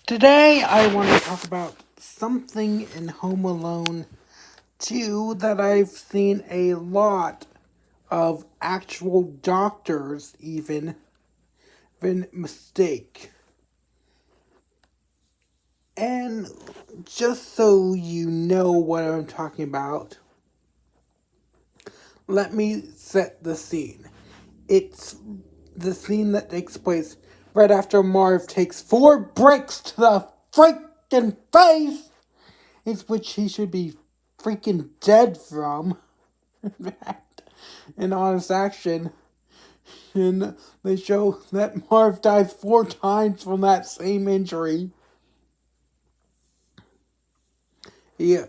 Today, I want to talk about something in Home Alone 2 that I've seen a lot of actual doctors even mistake. And just so you know what I'm talking about, let me set the scene. It's the scene that takes place right after Marv takes 4 bricks to the freaking face, it's which he should be freaking dead from. In Honest Action, and they show that Marv dies 4 times from that same injury. Yeah.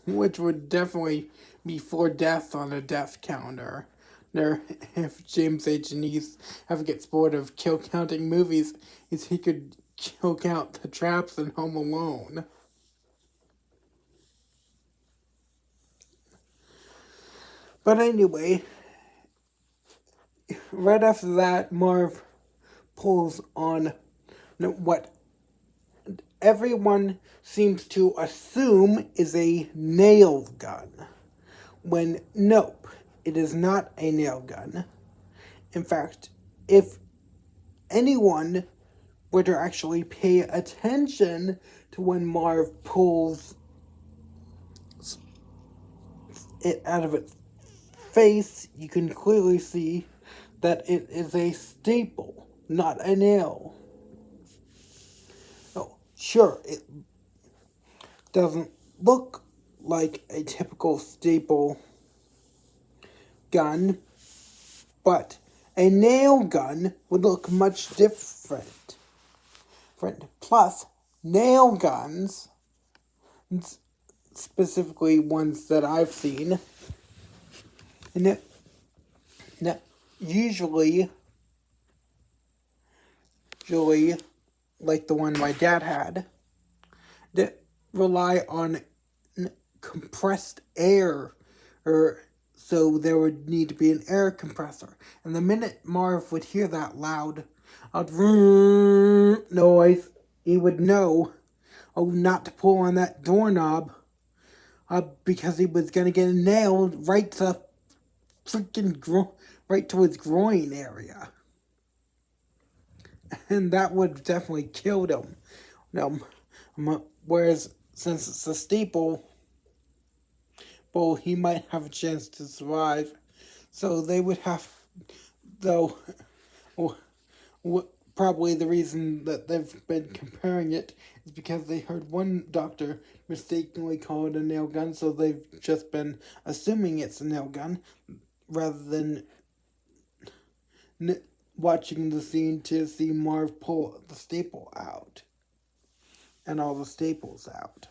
Which would definitely be 4 deaths on a death counter. There, if James H. Neese ever gets bored of kill counting movies, he could kill count the traps in Home Alone. But anyway, right after that, Marv pulls on what everyone seems to assume is a nail gun. When nope, it is not a nail gun. In fact, if anyone were to actually pay attention to when Marv pulls it out of its face, you can clearly see that it is a staple, not a nail. Oh, sure, it doesn't look like a typical staple gun, but a nail gun would look much different. Plus, nail guns, specifically ones that I've seen, and usually like the one my dad had, that rely on compressed air, or so there would need to be an air compressor. And the minute Marv would hear that loud noise, he would know, not to pull on that doorknob, because he was gonna get nailed right to right to his groin area, and that would definitely killed him. Whereas since it's a staple, well, he might have a chance to survive. So they would have, though, probably the reason that they've been comparing it is because they heard one doctor mistakenly call it a nail gun, so they've just been assuming it's a nail gun rather than watching the scene to see Marv pull the staple out and all the staples out.